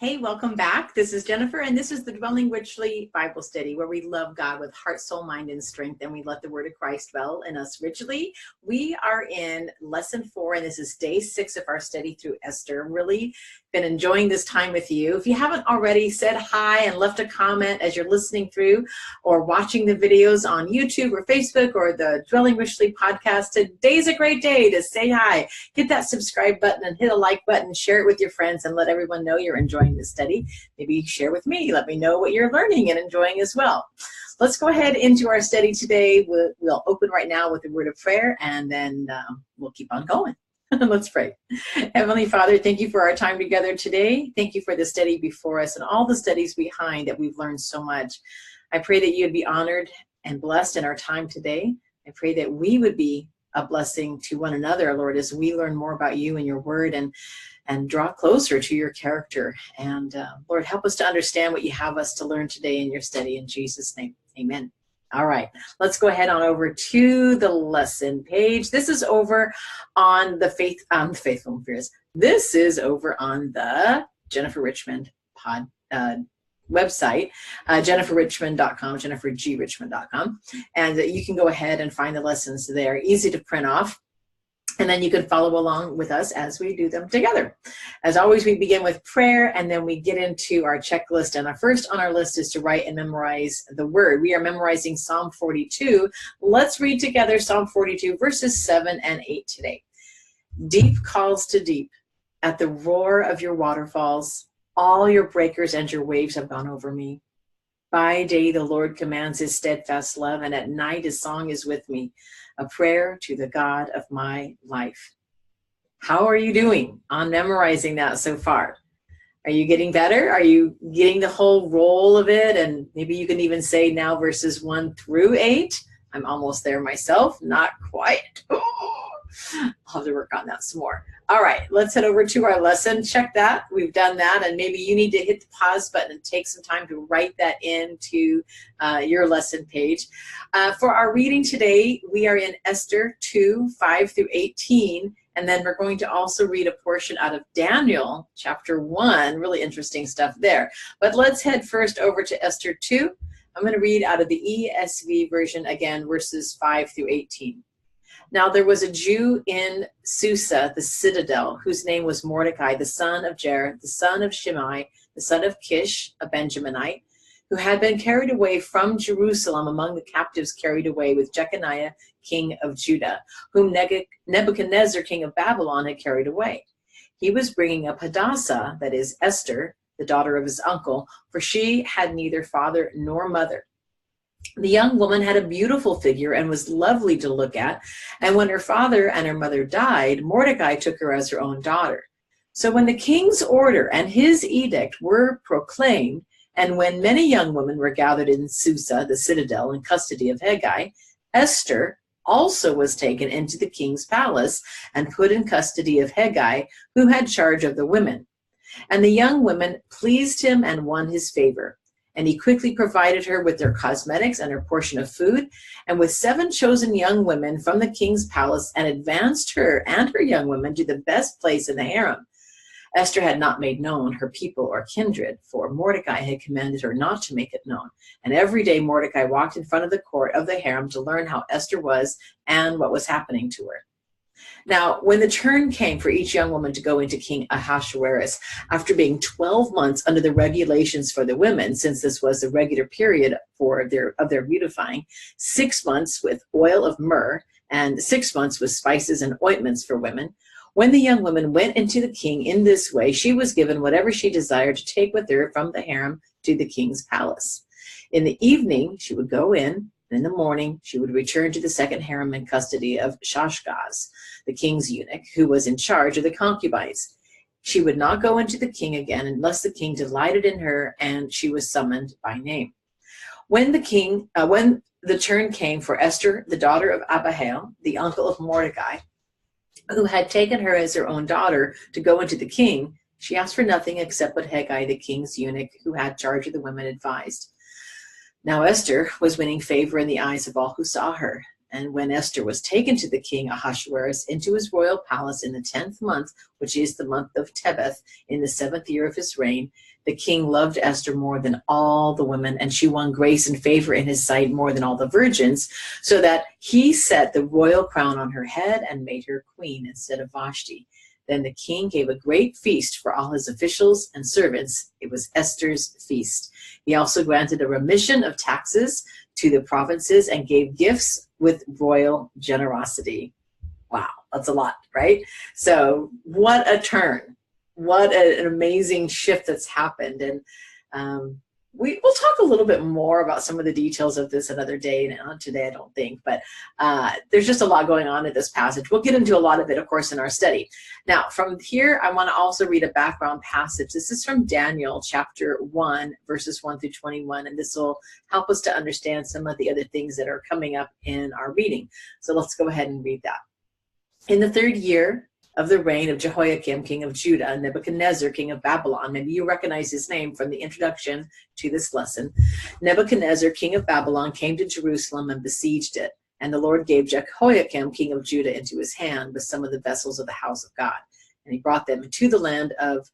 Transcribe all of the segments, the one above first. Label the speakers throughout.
Speaker 1: Hey, welcome back. This is Jennifer, and this is the Dwelling Richly Bible Study, where we love God with heart, soul, mind, and strength, and we let the word of Christ dwell in us richly. We are in lesson 4, and this is day 6 of our study through Esther. Really been enjoying this time with you. If you haven't already, said hi and left a comment as you're listening through or watching the videos on YouTube or Facebook or the Dwelling Richly podcast, today's a great day to say hi. Hit that subscribe button and hit a like button, share it with your friends, and let everyone know you're enjoying this study. Maybe share with me. Let me know what you're learning and enjoying as well. Let's go ahead into our study today. We'll open right now with a word of prayer, and then we'll keep on going. Let's pray. Heavenly Father, thank you for our time together today. Thank you for the study before us and all the studies behind that we've learned so much. I pray that you would be honored and blessed in our time today. I pray that we would be a blessing to one another, Lord, as we learn more about you and your word and draw closer to your character. And Lord, help us to understand what you have us to learn today in your study. In Jesus' name, amen. All right, let's go ahead on over to the lesson page. This is over on the Faithful and Fears. This is over on the Jennifer Richmond website, jenniferrichmond.com, jennifergrichmond.com. And you can go ahead and find the lessons there, easy to print off. And then you can follow along with us as we do them together. As always, we begin with prayer, and then we get into our checklist. And our first on our list is to write and memorize the word. We are memorizing Psalm 42. Let's read together Psalm 42, verses 7 and 8 today. Deep calls to deep at the roar of your waterfalls. All your breakers and your waves have gone over me. By day, the Lord commands his steadfast love, and at night, his song is with me, a prayer to the God of my life. How are you doing on memorizing that so far? Are you getting better? Are you getting the whole roll of it? And maybe you can even say now verses 1 through 8. I'm almost there myself, not quite. I'll have to work on that some more. All right, let's head over to our lesson. Check that. We've done that, and maybe you need to hit the pause button and take some time to write that into your lesson page. For our reading today, we are in Esther 2, 5 through 18, and then we're going to also read a portion out of Daniel chapter 1. Really interesting stuff there. But let's head first over to Esther 2. I'm going to read out of the ESV version again, verses 5 through 18. Now there was a Jew in Susa, the citadel, whose name was Mordecai, the son of Jair, the son of Shimei, the son of Kish, a Benjaminite, who had been carried away from Jerusalem among the captives carried away with Jeconiah, king of Judah, whom Nebuchadnezzar, king of Babylon, had carried away. He was bringing up Hadassah, that is Esther, the daughter of his uncle, for she had neither father nor mother. The young woman had a beautiful figure and was lovely to look at, and when her father and her mother died, Mordecai took her as her own daughter. So when the king's order and his edict were proclaimed, and when many young women were gathered in Susa, the citadel, in custody of Hegai, Esther also was taken into the king's palace and put in custody of Hegai, who had charge of the women. And the young women pleased him and won his favor. And he quickly provided her with their cosmetics and her portion of food, and with 7 chosen young women from the king's palace, and advanced her and her young women to the best place in the harem. Esther had not made known her people or kindred, for Mordecai had commanded her not to make it known. And every day Mordecai walked in front of the court of the harem to learn how Esther was and what was happening to her. Now, when the turn came for each young woman to go into King Ahasuerus, after being 12 months under the regulations for the women, since this was the regular period of their beautifying, 6 months with oil of myrrh, and 6 months with spices and ointments for women, when the young woman went into the king in this way, she was given whatever she desired to take with her from the harem to the king's palace. In the evening, she would go in. In the morning, she would return to the second harem in custody of Shashgaz, the king's eunuch, who was in charge of the concubines. She would not go into the king again unless the king delighted in her and she was summoned by name. When the turn came for Esther, the daughter of Abihail, the uncle of Mordecai, who had taken her as her own daughter to go into the king, she asked for nothing except what Hegai, the king's eunuch, who had charge of the women, advised. Now Esther was winning favor in the eyes of all who saw her, And when Esther was taken to the king Ahasuerus into his royal palace in the 10th month, which is the month of Tebeth, in the 7th year of his reign, the king loved Esther more than all the women, and she won grace and favor in his sight more than all the virgins, so that he set the royal crown on her head and made her queen instead of Vashti. Then the king gave a great feast for all his officials and servants. It was Esther's feast. He also granted a remission of taxes to the provinces and gave gifts with royal generosity. Wow, that's a lot, right? So what a turn. What an amazing shift that's happened. And we'll talk a little bit more about some of the details of this another day, not today, I don't think, but there's just a lot going on in this passage. We'll get into a lot of it, of course, in our study. Now, from here, I want to also read a background passage. This is from Daniel chapter 1, verses 1 through 21, and this will help us to understand some of the other things that are coming up in our reading. So let's go ahead and read that. In the 3rd year of the reign of Jehoiakim, king of Judah, Nebuchadnezzar, king of Babylon. Maybe you recognize his name from the introduction to this lesson. Nebuchadnezzar, king of Babylon, came to Jerusalem and besieged it. And the Lord gave Jehoiakim, king of Judah, into his hand with some of the vessels of the house of God. And he brought them to the land of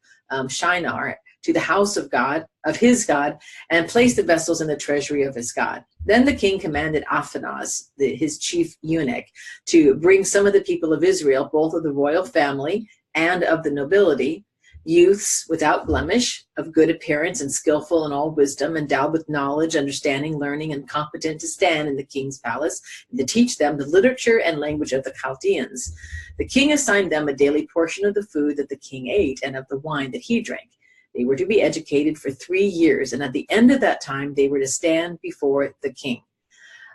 Speaker 1: Shinar, to the house of God, of his God, and placed the vessels in the treasury of his God. Then the king commanded Aphanaz, his chief eunuch, to bring some of the people of Israel, both of the royal family and of the nobility, youths without blemish, of good appearance and skillful in all wisdom, endowed with knowledge, understanding, learning, and competent to stand in the king's palace, and to teach them the literature and language of the Chaldeans. The king assigned them a daily portion of the food that the king ate and of the wine that he drank. They were to be educated for 3 years, and at the end of that time, they were to stand before the king.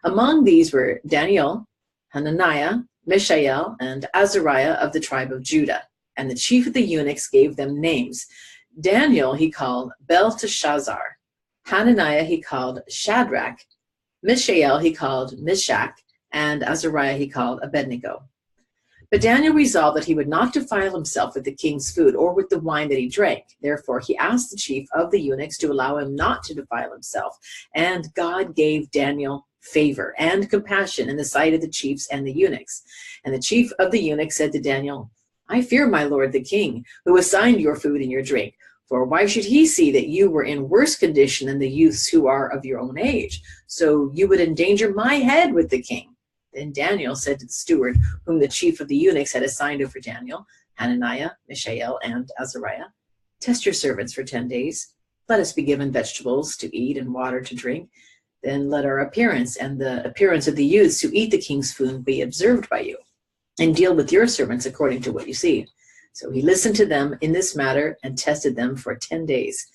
Speaker 1: Among these were Daniel, Hananiah, Mishael, and Azariah of the tribe of Judah. And the chief of the eunuchs gave them names. Daniel he called Belteshazzar. Hananiah he called Shadrach. Mishael he called Meshach. And Azariah he called Abednego. But Daniel resolved that he would not defile himself with the king's food or with the wine that he drank. Therefore, he asked the chief of the eunuchs to allow him not to defile himself. And God gave Daniel favor and compassion in the sight of the chiefs and the eunuchs. And the chief of the eunuchs said to Daniel, I fear my lord the king, who assigned your food and your drink. For why should he see that you were in worse condition than the youths who are of your own age? So you would endanger my head with the king. Then Daniel said to the steward, whom the chief of the eunuchs had assigned over Daniel, Hananiah, Mishael, and Azariah, test your servants for 10 days. Let us be given vegetables to eat and water to drink. Then let our appearance and the appearance of the youths who eat the king's food be observed by you, and deal with your servants according to what you see. So he listened to them in this matter and tested them for 10 days.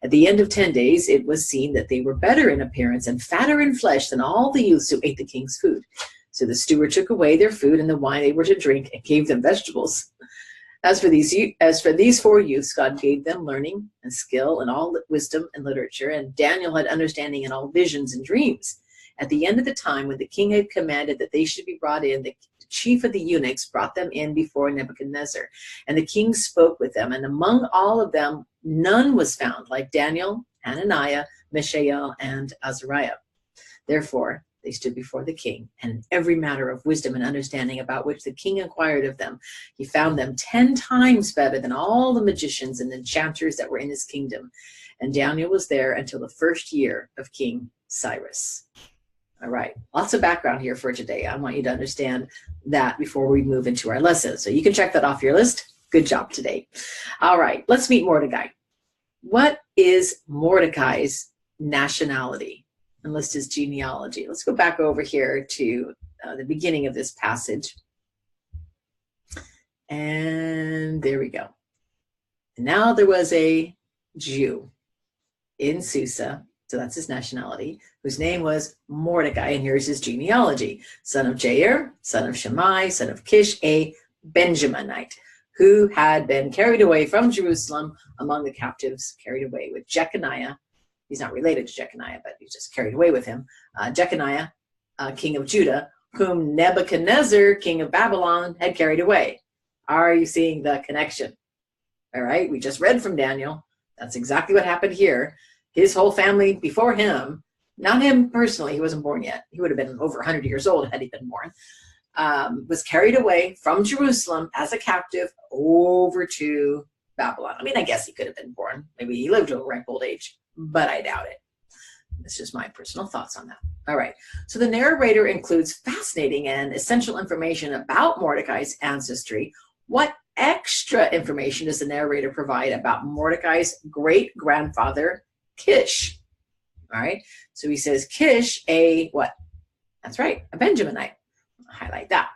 Speaker 1: At the end of 10 days, it was seen that they were better in appearance and fatter in flesh than all the youths who ate the king's food. So the steward took away their food and the wine they were to drink and gave them vegetables. As for these 4 youths, God gave them learning and skill and all wisdom and literature, and Daniel had understanding in all visions and dreams. At the end of the time, when the king had commanded that they should be brought in, the chief of the eunuchs brought them in before Nebuchadnezzar. And the king spoke with them, and among all of them, none was found like Daniel, Hananiah, Mishael, and Azariah. Therefore, they stood before the king, and in every matter of wisdom and understanding about which the king inquired of them, he found them 10 times better than all the magicians and enchanters that were in his kingdom. And Daniel was there until the 1st year of King Cyrus. All right, lots of background here for today. I want you to understand that before we move into our lesson. So you can check that off your list. Good job today. All right, let's meet Mordecai. What is Mordecai's nationality? And list his genealogy. Let's go back over here to the beginning of this passage. And there we go. And now there was a Jew in Susa, so that's his nationality, whose name was Mordecai, and here's his genealogy. Son of Jair, son of Shammai, son of Kish, a Benjaminite, who had been carried away from Jerusalem among the captives, carried away with Jeconiah. He's not related to Jeconiah, but he's just carried away with him. Jeconiah, king of Judah, whom Nebuchadnezzar, king of Babylon, had carried away. Are you seeing the connection? All right, we just read from Daniel. That's exactly what happened here. His whole family before him not him personally, he wasn't born yet. He would have been over 100 years old had he been born. Was carried away from Jerusalem as a captive over to Babylon. I mean, I guess he could have been born. Maybe he lived to a ripe old age, but I doubt it. It's just my personal thoughts on that. All right. So the narrator includes fascinating and essential information about Mordecai's ancestry. What extra information does the narrator provide about Mordecai's great-grandfather, Kish? All right. So he says Kish, a what? That's right, a Benjaminite. Highlight that.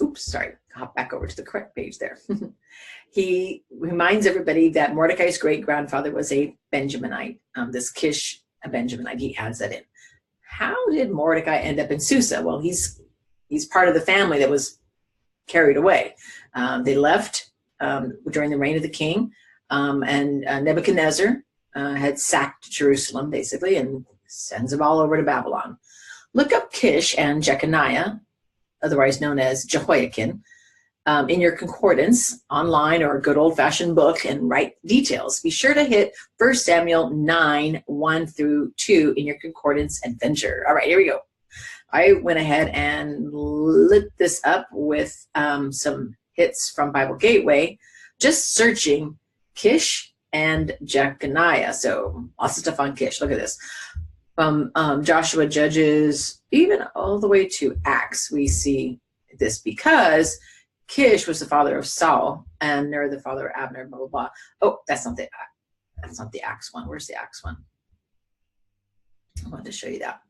Speaker 1: Oops, sorry. Hop back over to the correct page there. He reminds everybody that Mordecai's great-grandfather was a Benjaminite. This Kish, a Benjaminite, he adds that in. How did Mordecai end up in Susa? Well, he's part of the family that was carried away. They left during the reign of the king, and Nebuchadnezzar had sacked Jerusalem, basically, and sends them all over to Babylon. Look up Kish and Jeconiah, otherwise known as Jehoiakim, in your concordance online or a good old-fashioned book and write details. Be sure to hit 1 Samuel 9, 1 through 2 in your concordance adventure. All right, here we go. I went ahead and lit this up with some hits from Bible Gateway, just searching Kish and Jeconiah. So lots of stuff on Kish. Look at this. From Joshua, Judges, even all the way to Acts, we see this because Kish was the father of Saul, and Ner the father of Abner, blah, blah, blah. Oh, that's not the Acts one. Where's the Acts one? I wanted to show you that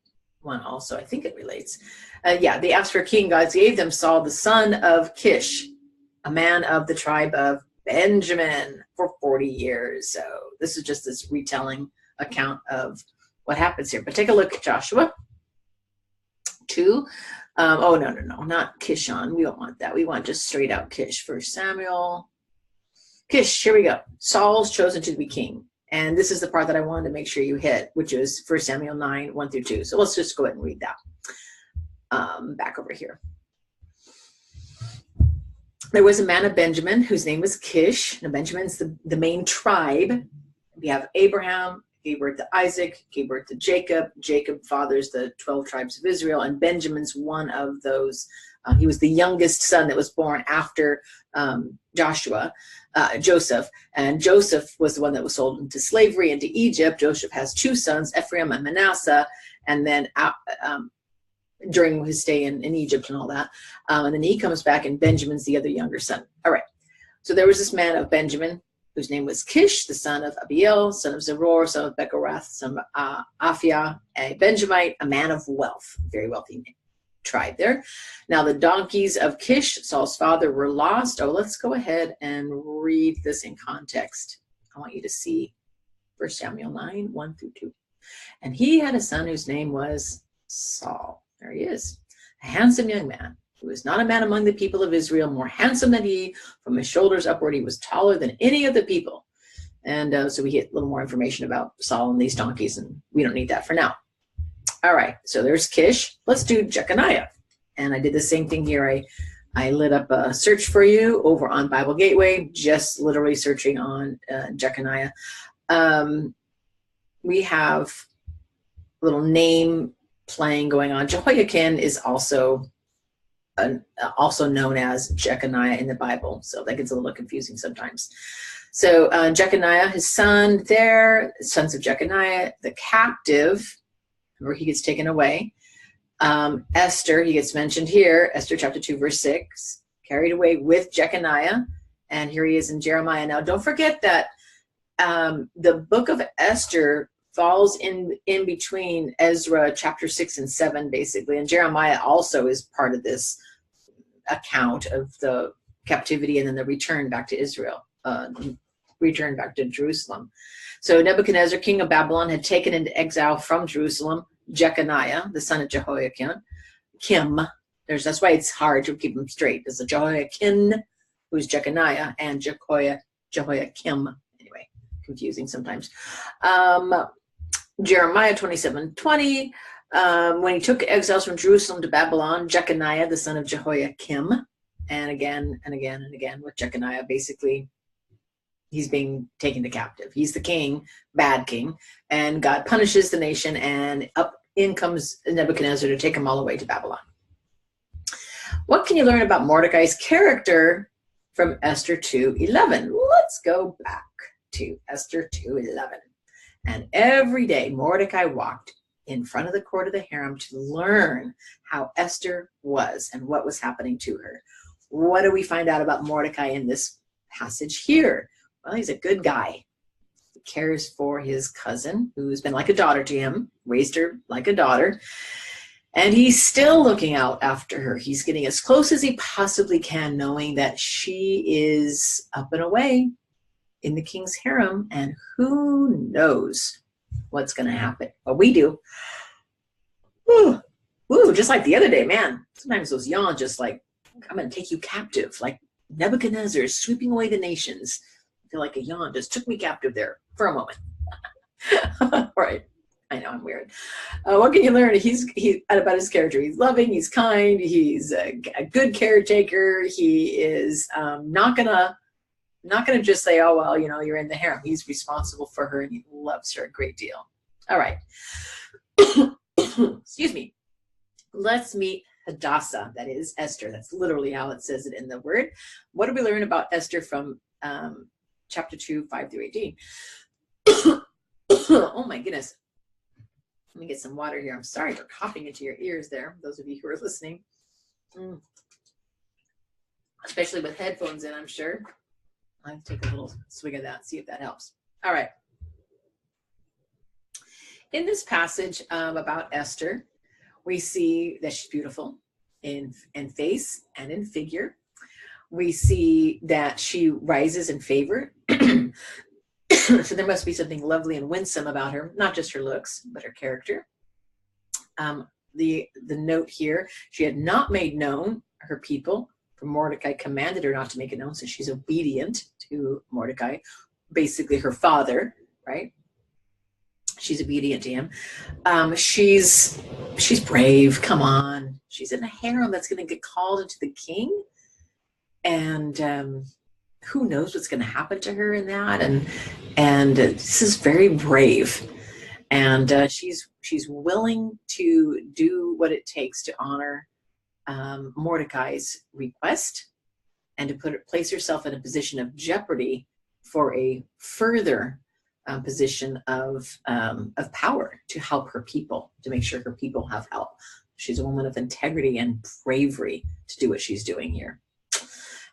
Speaker 1: one also. I think it relates. Yeah, they asked for a king. God gave them Saul, the son of Kish, a man of the tribe of Benjamin, for 40 years. So this is just this retelling account of what happens here. But take a look at Joshua 2. Oh, no, not Kishon. We don't want that. We want just straight out Kish. 1 Samuel. Kish, here we go. Saul's chosen to be king. And this is the part that I wanted to make sure you hit, which is 1 Samuel 9, 1 through 2. So let's just go ahead and read that. Back over here. There was a man of Benjamin whose name was Kish. Now, Benjamin's the main tribe. We have Abraham, gave birth to Isaac, gave birth to Jacob. Jacob fathers the 12 tribes of Israel, and Benjamin's one of those. He was the youngest son that was born after Joseph. And Joseph was the one that was sold into slavery into Egypt. Joseph has 2 sons, Ephraim and Manasseh, and then during his stay in Egypt and all that. And then he comes back, and Benjamin's the other younger son. All right. So there was this man of Benjamin whose name was Kish, the son of Abiel, son of Zeror, son of Bechorath, son of Aphiah, a Benjamite, a man of wealth, very wealthy tribe there. Now the donkeys of Kish, Saul's father, were lost. Oh, let's go ahead and read this in context. I want you to see 1 Samuel 9, 1 through 2. And he had a son whose name was Saul. There he is, a handsome young man who was not a man among the people of Israel, more handsome than he. From his shoulders upward, he was taller than any of the people. And so we get a little more information about Saul and these donkeys, and we don't need that for now. All right, so there's Kish. Let's do Jeconiah. And I did the same thing here. I lit up a search for you over on Bible Gateway, just literally searching on Jeconiah. We have a little name playing going on. Jehoiakim is also known as Jeconiah in the Bible, so that gets a little confusing sometimes. So Jeconiah, his son there, sons of Jeconiah, the captive, where he gets taken away. Esther, he gets mentioned here, Esther chapter 2, verse 6, carried away with Jeconiah, and here he is in Jeremiah. Now, don't forget that the book of Esther falls in between Ezra chapter 6 and 7, basically, and Jeremiah also is part of this account of the captivity and then the return back to Israel, return back to Jerusalem. So Nebuchadnezzar, king of Babylon, had taken into exile from Jerusalem Jeconiah, the son of Jehoiakim. That's why it's hard to keep them straight. There's a Jehoiakim, who's Jeconiah, and Jehoiakim. Anyway, confusing sometimes. Jeremiah 27:20. When he took exiles from Jerusalem to Babylon, Jeconiah, the son of Jehoiakim, and again with Jeconiah, basically he's being taken to captive. He's the king, bad king, and God punishes the nation, and up in comes Nebuchadnezzar to take them all away to Babylon. What can you learn about Mordecai's character from Esther 2:11? Let's go back to Esther 2:11. And every day Mordecai walked in front of the court of the harem to learn how Esther was and what was happening to her. What do we find out about Mordecai in this passage here? Well, he's a good guy. He cares for his cousin, who's been like a daughter to him, raised her like a daughter, and he's still looking out after her. He's getting as close as he possibly can, knowing that she is up and away in the king's harem, and who knows what's going to happen. But we do. Woo, just like the other day, man. Sometimes those yawns just like, I'm going to take you captive, like Nebuchadnezzar sweeping away the nations. I feel like a yawn just took me captive there for a moment. All right. I know I'm weird. What can you learn? He's about his character. He's loving. He's kind. He's a good caretaker. He is not gonna just say, oh well, you're in the harem. He's responsible for her and he loves her a great deal. All right. Excuse me. Let's meet Hadassah. That is Esther. That's literally how it says it in the word. What do we learn about Esther from chapter 2, 5 through 18? Oh my goodness. Let me get some water here. I'm sorry for coughing into your ears there, those of you who are listening. Especially with headphones in, I'm sure. I'll take a little swig of that, see if that helps. All right. In this passage about Esther, we see that she's beautiful in face and in figure. We see that she rises in favor. So there must be something lovely and winsome about her, not just her looks, but her character. The note here, she had not made known her people, for Mordecai commanded her not to make it known, so she's obedient to Mordecai, basically her father, right? She's obedient to him. She's brave, come on. She's in a harem that's going to get called into the king, and who knows what's going to happen to her in that, and this is very brave, and she's willing to do what it takes to honor Mordecai's request and to place herself in a position of jeopardy for a further position of power to help her people, to make sure her people have help. She's a woman of integrity and bravery to do what she's doing here.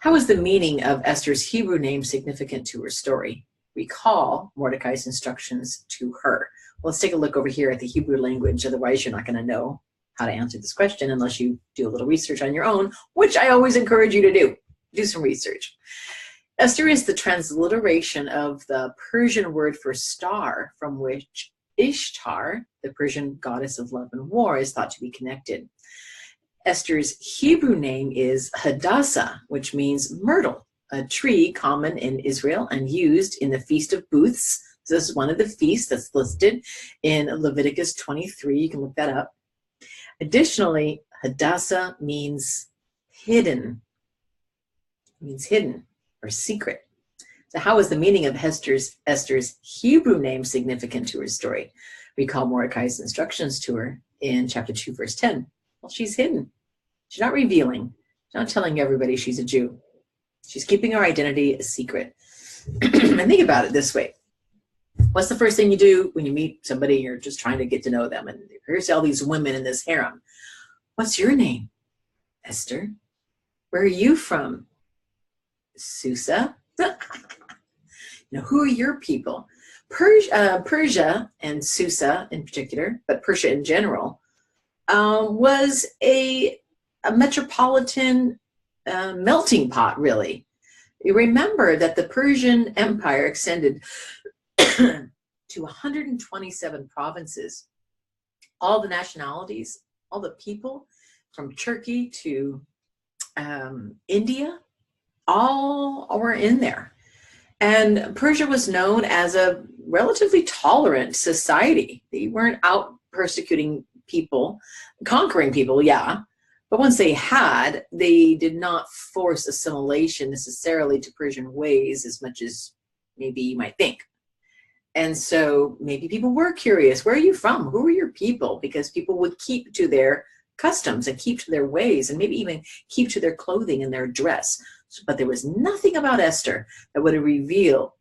Speaker 1: How is the meaning of Esther's Hebrew name significant to her story? Recall Mordecai's instructions to her. Well, let's take a look over here at the Hebrew language. Otherwise, you're not going to know how to answer this question unless you do a little research on your own, which I always encourage you to do. Do some research. Esther is the transliteration of the Persian word for star, from which Ishtar, the Persian goddess of love and war, is thought to be connected. Esther's Hebrew name is Hadassah, which means myrtle, a tree common in Israel and used in the Feast of Booths. So this is one of the feasts that's listed in Leviticus 23. You can look that up. Additionally, Hadassah means hidden. It means hidden or secret. So how is the meaning of Esther's Hebrew name significant to her story? Recall Mordecai's instructions to her in chapter 2, verse 10. Well, she's hidden. She's not revealing. She's not telling everybody she's a Jew. She's keeping her identity a secret. And think about it this way. What's the first thing you do when you meet somebody and you're just trying to get to know them? And here's all these women in this harem. What's your name? Esther. Where are you from? Susa. Who are your people? Persia and Susa in particular, but Persia in general, was a metropolitan melting pot, really. You remember that the Persian Empire extended to 127 provinces. All the nationalities, all the people, from Turkey to India, all were in there. And Persia was known as a relatively tolerant society. They weren't out persecuting people, conquering people, yeah. But once they had, they did not force assimilation necessarily to Persian ways as much as maybe you might think. And so maybe people were curious, where are you from? Who are your people? Because people would keep to their customs and keep to their ways and maybe even keep to their clothing and their dress. But there was nothing about Esther that would have revealed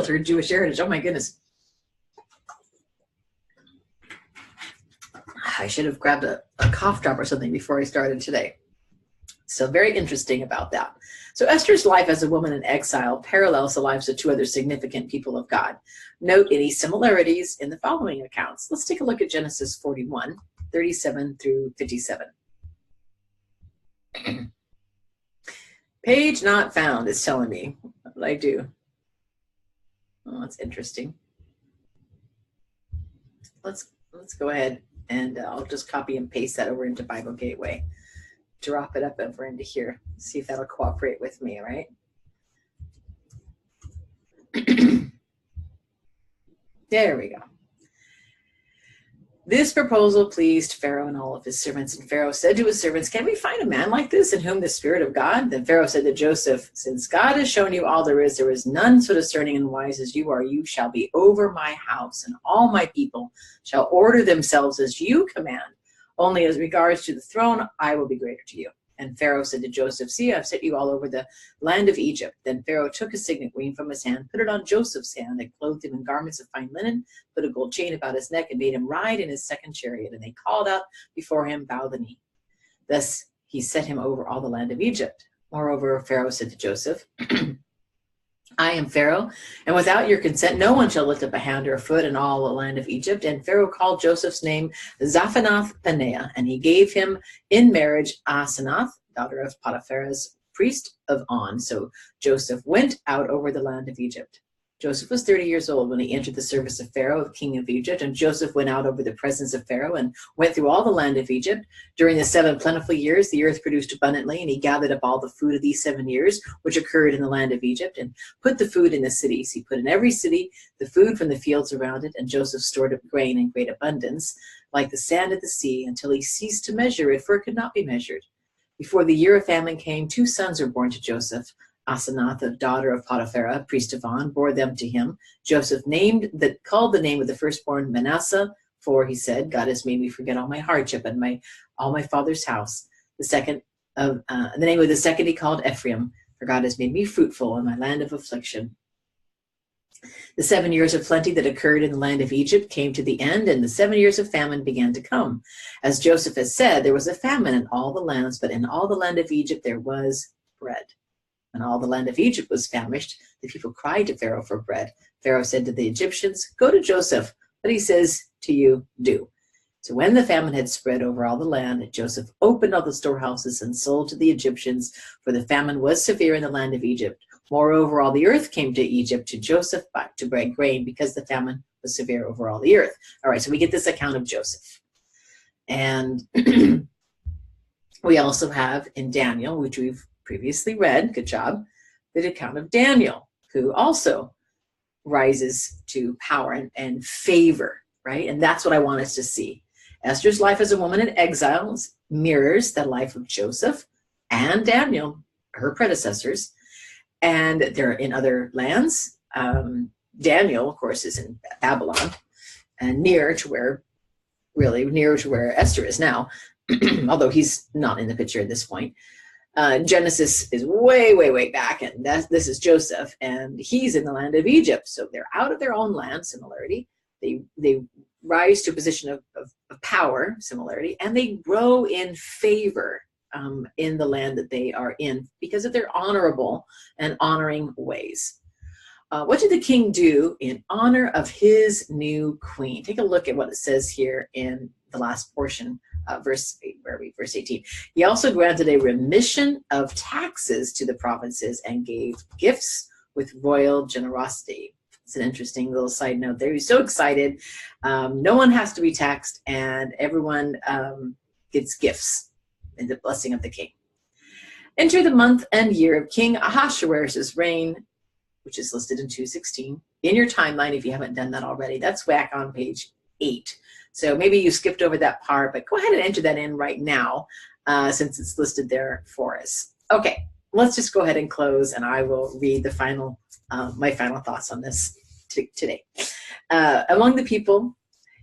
Speaker 1: her Jewish heritage. Oh my goodness. I should have grabbed a cough drop or something before I started today. So very interesting about that. So Esther's life as a woman in exile parallels the lives of two other significant people of God. Note any similarities in the following accounts. Let's take a look at Genesis 41, 37 through 57. Page not found, it's telling me. What did I do? Oh, that's interesting. Let's go ahead and I'll just copy and paste that over into Bible Gateway. Drop it up over into here. See if that'll cooperate with me, all right? There we go. This proposal pleased Pharaoh and all of his servants. And Pharaoh said to his servants, can we find a man like this in whom the Spirit of God? Then Pharaoh said to Joseph, since God has shown you all there is none so discerning and wise as you are. You shall be over my house, and all my people shall order themselves as you command. Only as regards to the throne, I will be greater to you. And Pharaoh said to Joseph, see, I've set you all over the land of Egypt. Then Pharaoh took a signet ring from his hand, put it on Joseph's hand, and clothed him in garments of fine linen, put a gold chain about his neck, and made him ride in his second chariot. And they called out before him, bow the knee. Thus he set him over all the land of Egypt. Moreover, Pharaoh said to Joseph, I am Pharaoh, and without your consent, no one shall lift up a hand or a foot in all the land of Egypt. And Pharaoh called Joseph's name Zaphanath-Paneah, and he gave him in marriage Asenath, daughter of Potiphar's priest of On. So Joseph went out over the land of Egypt. Joseph was 30 years old when he entered the service of Pharaoh, the king of Egypt, and Joseph went out over the presence of Pharaoh and went through all the land of Egypt. During the 7 plentiful years, the earth produced abundantly, and he gathered up all the food of these 7 years, which occurred in the land of Egypt, and put the food in the cities. He put in every city the food from the fields around it, and Joseph stored up grain in great abundance, like the sand of the sea, until he ceased to measure it, for it could not be measured. Before the year of famine came, 2 sons were born to Joseph. Asenath, the daughter of Potiphar, priest of On, bore them to him. Joseph called the name of the firstborn Manasseh, for he said, God has made me forget all my hardship and all my father's house. The name of the second he called Ephraim, for God has made me fruitful in my land of affliction. The 7 years of plenty that occurred in the land of Egypt came to the end, and the 7 years of famine began to come. As Joseph has said, there was a famine in all the lands, but in all the land of Egypt there was bread. When all the land of Egypt was famished, the people cried to Pharaoh for bread. Pharaoh said to the Egyptians, go to Joseph. What he says to you, do. So when the famine had spread over all the land, Joseph opened all the storehouses and sold to the Egyptians, for the famine was severe in the land of Egypt. Moreover, all the earth came to Egypt to Joseph to bring grain, because the famine was severe over all the earth. All right, so we get this account of Joseph. And we also have in Daniel, which we've previously read, good job, the account of Daniel, who also rises to power and favor, right? And that's what I want us to see. Esther's life as a woman in exiles mirrors the life of Joseph and Daniel, her predecessors, and they're in other lands. Daniel, of course, is in Babylon, and near to where Esther is now, although he's not in the picture at this point. Genesis is way, way, way back, and this is Joseph, and he's in the land of Egypt. So they're out of their own land, similarity. They rise to a position of power, similarity, and they grow in favor in the land that they are in because of their honorable and honoring ways. What did the king do in honor of his new queen? Take a look at what it says here in the last portion. Verse 18. He also granted a remission of taxes to the provinces and gave gifts with royal generosity. It's an interesting little side note there. He's so excited. No one has to be taxed, and everyone gets gifts in the blessing of the king. Enter the month and year of King Ahasuerus' reign, which is listed in 2:16 in your timeline if you haven't done that already. That's back on page 8. So maybe you skipped over that part, but go ahead and enter that in right now since it's listed there for us. Okay, let's just go ahead and close, and I will read the final, my final thoughts on this today. Among the people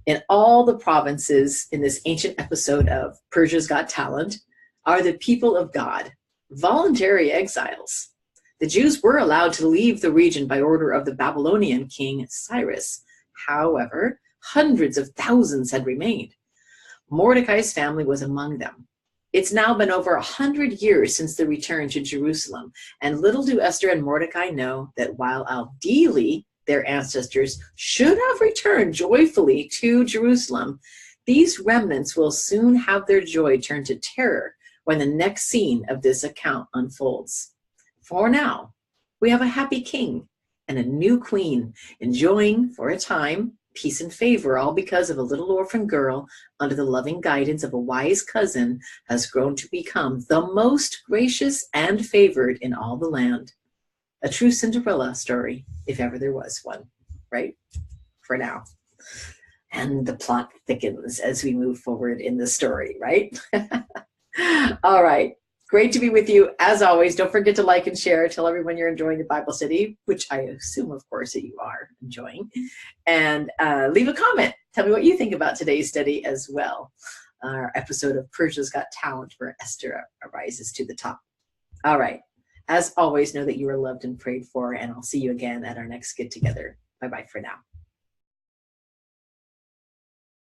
Speaker 1: in all the provinces in this ancient episode of Persia's Got Talent are the people of God, voluntary exiles. The Jews were allowed to leave the region by order of the Babylonian king Cyrus. However, hundreds of thousands had remained. Mordecai's family was among them. It's now been over 100 years since the return to Jerusalem, and little do Esther and Mordecai know that while ideally their ancestors should have returned joyfully to Jerusalem, these remnants will soon have their joy turned to terror when the next scene of this account unfolds. For now, we have a happy king and a new queen, enjoying, for a time, peace and favor, all because of a little orphan girl under the loving guidance of a wise cousin has grown to become the most gracious and favored in all the land. A true Cinderella story, if ever there was one, right? For now. And the plot thickens as we move forward in the story, right? All right. Great to be with you. As always, don't forget to like and share. Tell everyone you're enjoying the Bible study, which I assume, of course, that you are enjoying. And leave a comment. Tell me what you think about today's study as well. Our episode of Persia's Got Talent, where Esther arises to the top. All right. As always, know that you are loved and prayed for, and I'll see you again at our next get together. Bye-bye for now.